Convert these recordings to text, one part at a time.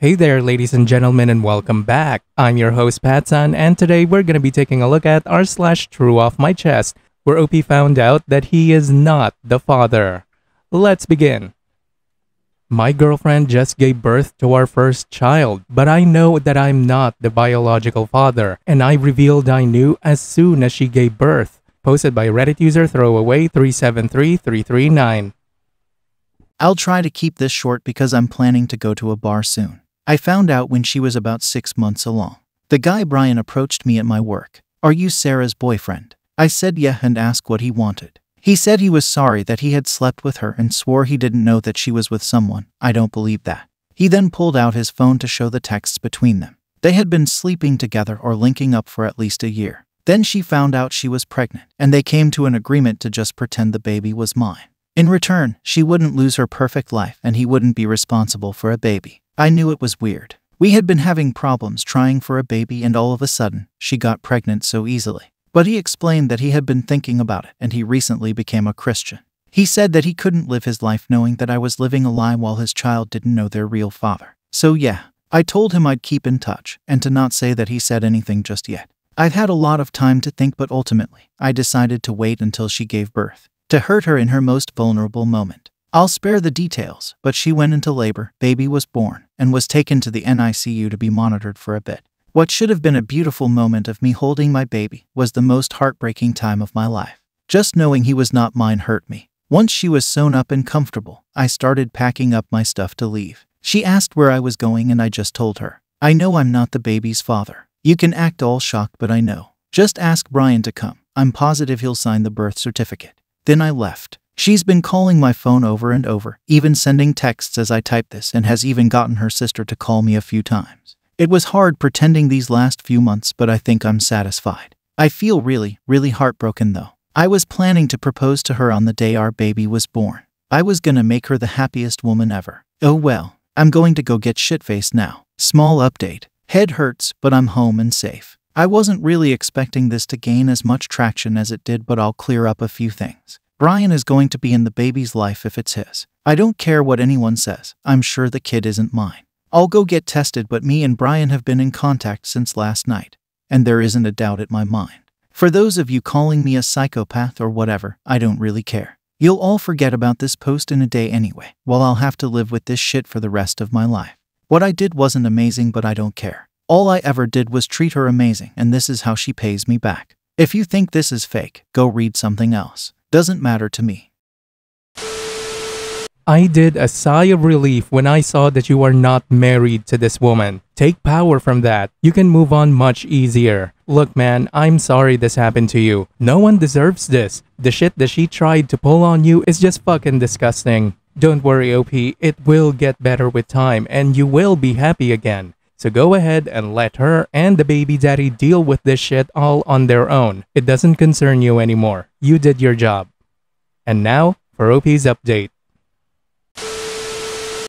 Hey there, ladies and gentlemen, and welcome back. I'm your host, PattSun, and today we're going to be taking a look at r/TrueOffMyChest, where OP found out that he is not the father. Let's begin. My girlfriend just gave birth to our first child, but I know that I'm not the biological father, and I revealed I knew as soon as she gave birth. Posted by Reddit user Throwaway373339. I'll try to keep this short because I'm planning to go to a bar soon. I found out when she was about 6 months along. The guy Brian approached me at my work. "Are you Sarah's boyfriend?" I said yeah and asked what he wanted. He said he was sorry that he had slept with her and swore he didn't know that she was with someone. I don't believe that. He then pulled out his phone to show the texts between them. They had been sleeping together or linking up for at least a year. Then she found out she was pregnant, and they came to an agreement to just pretend the baby was mine. In return, she wouldn't lose her perfect life and he wouldn't be responsible for a baby. I knew it was weird. We had been having problems trying for a baby and all of a sudden, she got pregnant so easily. But he explained that he had been thinking about it and he recently became a Christian. He said that he couldn't live his life knowing that I was living a lie while his child didn't know their real father. So yeah, I told him I'd keep in touch and to not say that he said anything just yet. I've had a lot of time to think, but ultimately, I decided to wait until she gave birth, to hurt her in her most vulnerable moment. I'll spare the details, but she went into labor, baby was born, and was taken to the NICU to be monitored for a bit. What should have been a beautiful moment of me holding my baby was the most heartbreaking time of my life. Just knowing he was not mine hurt me. Once she was sewn up and comfortable, I started packing up my stuff to leave. She asked where I was going and I just told her, "I know I'm not the baby's father. You can act all shocked, but I know. Just ask Brian to come. I'm positive he'll sign the birth certificate." Then I left. She's been calling my phone over and over, even sending texts as I type this, and has even gotten her sister to call me a few times. It was hard pretending these last few months, but I think I'm satisfied. I feel really heartbroken though. I was planning to propose to her on the day our baby was born. I was gonna make her the happiest woman ever. Oh well, I'm going to go get shit-faced now. Small update. Head hurts, but I'm home and safe. I wasn't really expecting this to gain as much traction as it did, but I'll clear up a few things. Brian is going to be in the baby's life if it's his. I don't care what anyone says. I'm sure the kid isn't mine. I'll go get tested, but me and Brian have been in contact since last night, and there isn't a doubt in my mind. For those of you calling me a psychopath or whatever, I don't really care. You'll all forget about this post in a day anyway, while I'll have to live with this shit for the rest of my life. What I did wasn't amazing, but I don't care. All I ever did was treat her amazing, and this is how she pays me back. If you think this is fake, go read something else. Doesn't matter to me. I did a sigh of relief when I saw that you are not married to this woman. Take power from that. You can move on much easier. Look man, I'm sorry this happened to you. No one deserves this. The shit that she tried to pull on you is just fucking disgusting. Don't worry OP, it will get better with time and you will be happy again. So go ahead and let her and the baby daddy deal with this shit all on their own. It doesn't concern you anymore. You did your job. And now, for OP's update.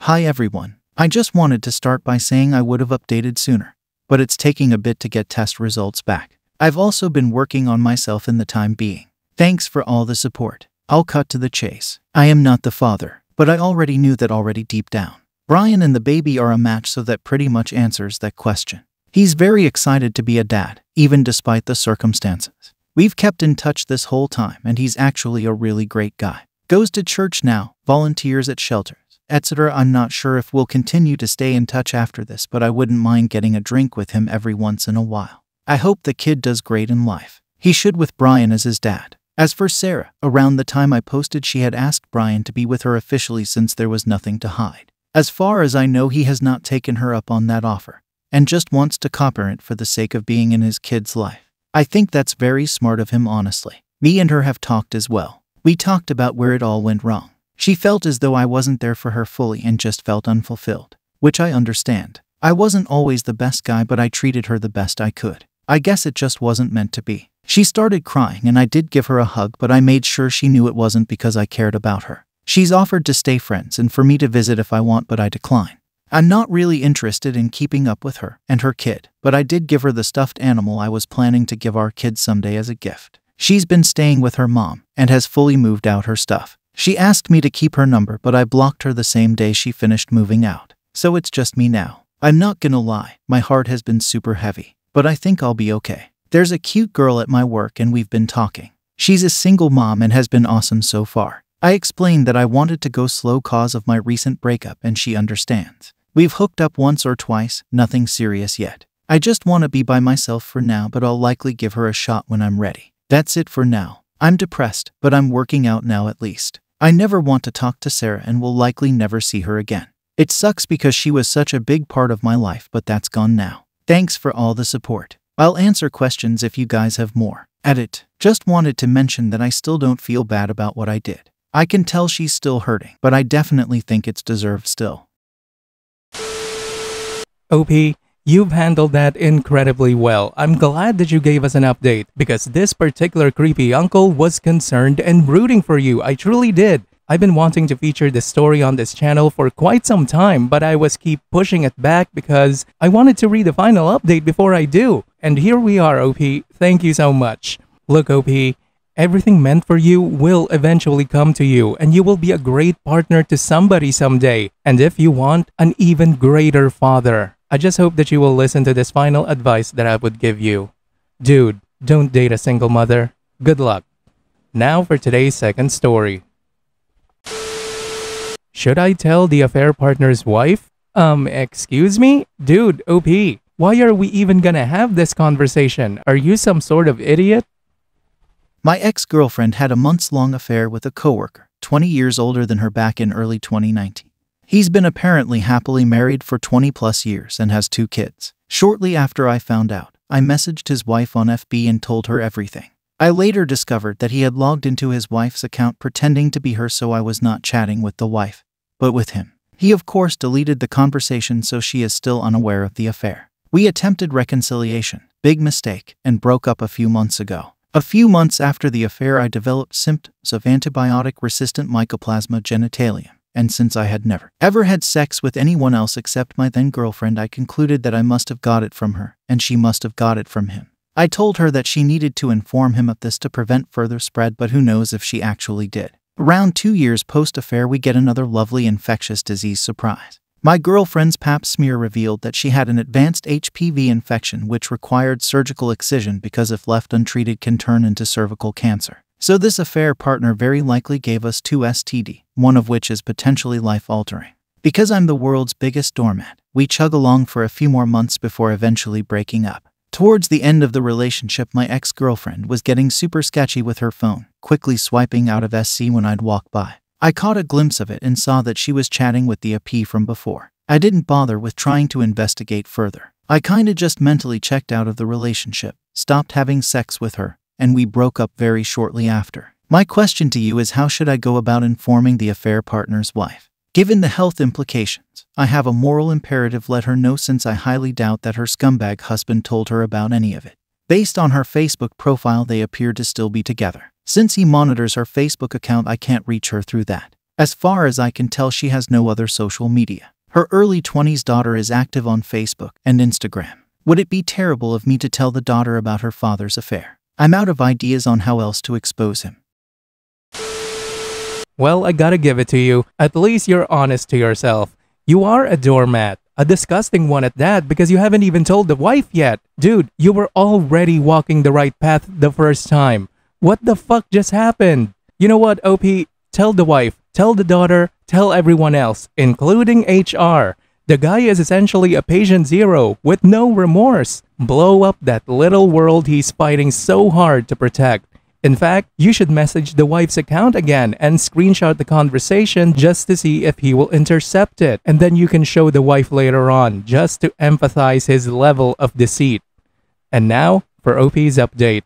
Hi everyone. I just wanted to start by saying I would have updated sooner, but it's taking a bit to get test results back. I've also been working on myself in the time being. Thanks for all the support. I'll cut to the chase. I am not the father, but I already knew that already deep down. Brian and the baby are a match, so that pretty much answers that question. He's very excited to be a dad, even despite the circumstances. We've kept in touch this whole time and he's actually a really great guy. Goes to church now, volunteers at shelters, etc. I'm not sure if we'll continue to stay in touch after this, but I wouldn't mind getting a drink with him every once in a while. I hope the kid does great in life. He should, with Brian as his dad. As for Sarah, around the time I posted she had asked Brian to be with her officially since there was nothing to hide. As far as I know, he has not taken her up on that offer, and just wants to co-parent for the sake of being in his kid's life. I think that's very smart of him, honestly. Me and her have talked as well. We talked about where it all went wrong. She felt as though I wasn't there for her fully and just felt unfulfilled, which I understand. I wasn't always the best guy, but I treated her the best I could. I guess it just wasn't meant to be. She started crying and I did give her a hug, but I made sure she knew it wasn't because I cared about her. She's offered to stay friends and for me to visit if I want, but I decline. I'm not really interested in keeping up with her and her kid, but I did give her the stuffed animal I was planning to give our kid someday as a gift. She's been staying with her mom and has fully moved out her stuff. She asked me to keep her number, but I blocked her the same day she finished moving out. So it's just me now. I'm not gonna lie, my heart has been super heavy, but I think I'll be okay. There's a cute girl at my work and we've been talking. She's a single mom and has been awesome so far. I explained that I wanted to go slow cause of my recent breakup and she understands. We've hooked up once or twice, nothing serious yet. I just want to be by myself for now, but I'll likely give her a shot when I'm ready. That's it for now. I'm depressed, but I'm working out now at least. I never want to talk to Sarah and will likely never see her again. It sucks because she was such a big part of my life, but that's gone now. Thanks for all the support. I'll answer questions if you guys have more. Edit. Just wanted to mention that I still don't feel bad about what I did. I can tell she's still hurting, but I definitely think it's deserved still. OP, you've handled that incredibly well. I'm glad that you gave us an update because this particular creepy uncle was concerned and rooting for you. I truly did. I've been wanting to feature this story on this channel for quite some time, but I was keep pushing it back because I wanted to read the final update before I do. And here we are, OP. Thank you so much. Look, OP, everything meant for you will eventually come to you, and you will be a great partner to somebody someday. And if you want, an even greater father. I just hope that you will listen to this final advice that I would give you. Dude, don't date a single mother. Good luck. Now for today's second story. Should I tell the affair partner's wife? Excuse me? Dude, OP, why are we even gonna have this conversation? Are you some sort of idiot? My ex-girlfriend had a months-long affair with a coworker, 20 years older than her back in early 2019. He's been apparently happily married for 20-plus years and has 2 kids. Shortly after I found out, I messaged his wife on FB and told her everything. I later discovered that he had logged into his wife's account pretending to be her, so I was not chatting with the wife, but with him. He of course deleted the conversation, so she is still unaware of the affair. We attempted reconciliation, big mistake, and broke up a few months ago. A few months after the affair, I developed symptoms of antibiotic-resistant mycoplasma genitalium, and since I had never ever had sex with anyone else except my then-girlfriend, I concluded that I must have got it from her, and she must have got it from him. I told her that she needed to inform him of this to prevent further spread, but who knows if she actually did. Around 2 years post-affair, we get another lovely infectious disease surprise. My girlfriend's pap smear revealed that she had an advanced HPV infection which required surgical excision because if left untreated can turn into cervical cancer. So this affair partner very likely gave us 2 STD, one of which is potentially life-altering. Because I'm the world's biggest doormat, we chug along for a few more months before eventually breaking up. Towards the end of the relationship, my ex-girlfriend was getting super sketchy with her phone, quickly swiping out of SC when I'd walk by. I caught a glimpse of it and saw that she was chatting with the AP from before. I didn't bother with trying to investigate further. I kinda just mentally checked out of the relationship, stopped having sex with her, and we broke up very shortly after. My question to you is, how should I go about informing the affair partner's wife? Given the health implications, I have a moral imperative: let her know, since I highly doubt that her scumbag husband told her about any of it. Based on her Facebook profile, they appear to still be together. Since he monitors her Facebook account, I can't reach her through that. As far as I can tell, she has no other social media. Her early 20s daughter is active on Facebook and Instagram. Would it be terrible of me to tell the daughter about her father's affair? I'm out of ideas on how else to expose him. Well, I gotta give it to you. At least you're honest to yourself. You are a doormat. A disgusting one at that, because you haven't even told the wife yet. Dude, you were already walking the right path the first time. What the fuck just happened? You know what, OP? Tell the wife, tell the daughter, tell everyone else, including HR. The guy is essentially a patient zero with no remorse. Blow up that little world he's fighting so hard to protect. In fact, you should message the wife's account again and screenshot the conversation just to see if he will intercept it. And then you can show the wife later on just to emphasize his level of deceit. And now for OP's update.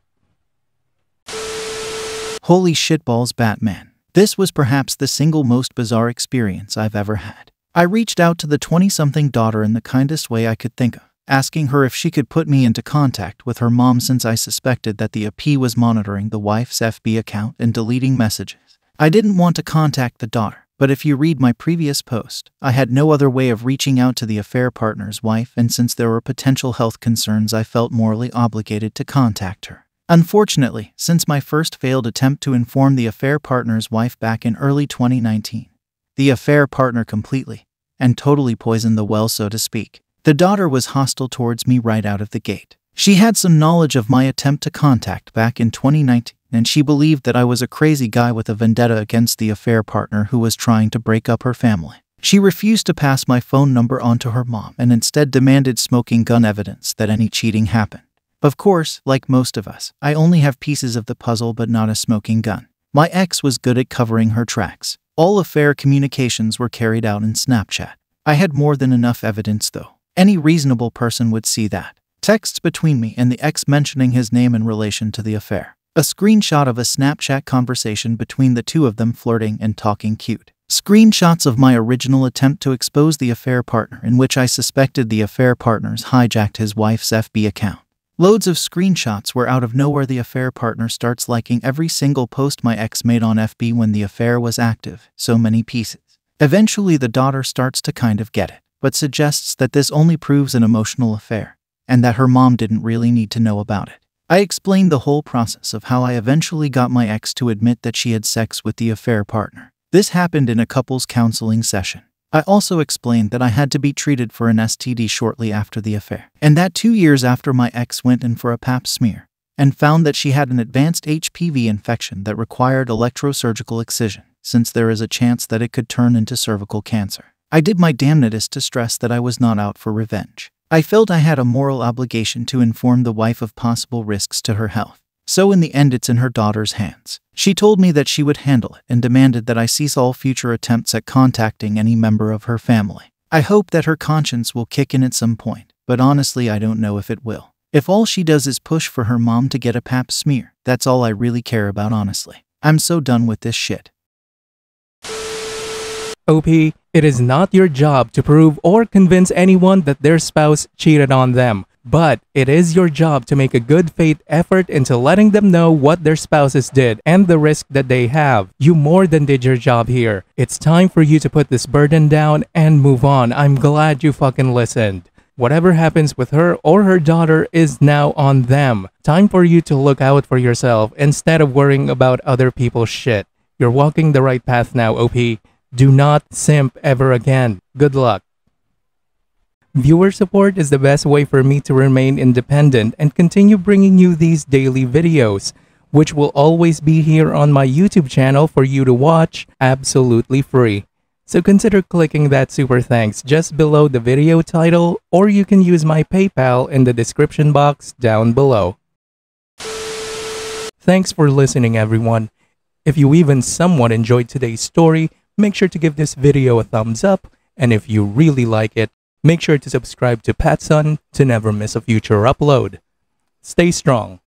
Holy shitballs, Batman. This was perhaps the single most bizarre experience I've ever had. I reached out to the 20-something daughter in the kindest way I could think of, asking her if she could put me into contact with her mom, since I suspected that the AP was monitoring the wife's FB account and deleting messages. I didn't want to contact the daughter, but if you read my previous post, I had no other way of reaching out to the affair partner's wife, and since there were potential health concerns, I felt morally obligated to contact her. Unfortunately, since my first failed attempt to inform the affair partner's wife back in early 2019, the affair partner completely and totally poisoned the well, so to speak. The daughter was hostile towards me right out of the gate. She had some knowledge of my attempt to contact back in 2019, and she believed that I was a crazy guy with a vendetta against the affair partner who was trying to break up her family. She refused to pass my phone number on to her mom and instead demanded smoking gun evidence that any cheating happened. Of course, like most of us, I only have pieces of the puzzle but not a smoking gun. My ex was good at covering her tracks. All affair communications were carried out in Snapchat. I had more than enough evidence though. Any reasonable person would see that. Texts between me and the ex mentioning his name in relation to the affair. A screenshot of a Snapchat conversation between the two of them flirting and talking cute. Screenshots of my original attempt to expose the affair partner in which I suspected the affair partners hijacked his wife's FB account. Loads of screenshots where out of nowhere the affair partner starts liking every single post my ex made on FB when the affair was active. So many pieces. Eventually the daughter starts to kind of get it, but suggests that this only proves an emotional affair, and that her mom didn't really need to know about it. I explained the whole process of how I eventually got my ex to admit that she had sex with the affair partner. This happened in a couples counseling session. I also explained that I had to be treated for an STD shortly after the affair, and that 2 years after my ex went in for a pap smear and found that she had an advanced HPV infection that required electrosurgical excision, since there is a chance that it could turn into cervical cancer. I did my damnedest to stress that I was not out for revenge. I felt I had a moral obligation to inform the wife of possible risks to her health. So in the end it's in her daughter's hands. She told me that she would handle it and demanded that I cease all future attempts at contacting any member of her family. I hope that her conscience will kick in at some point, but honestly I don't know if it will. If all she does is push for her mom to get a pap smear, that's all I really care about honestly. I'm so done with this shit. OP, it is not your job to prove or convince anyone that their spouse cheated on them. But it is your job to make a good faith effort into letting them know what their spouses did and the risk that they have. You more than did your job here. It's time for you to put this burden down and move on. I'm glad you fucking listened. Whatever happens with her or her daughter is now on them. Time for you to look out for yourself instead of worrying about other people's shit. You're walking the right path now, OP. Do not simp ever again. Good luck. Viewer support is the best way for me to remain independent and continue bringing you these daily videos, which will always be here on my YouTube channel for you to watch absolutely free. So consider clicking that super thanks just below the video title, or you can use my PayPal in the description box down below. Thanks for listening, everyone. If you even somewhat enjoyed today's story, make sure to give this video a thumbs up, and if you really like it, make sure to subscribe to PattSun to never miss a future upload. Stay strong.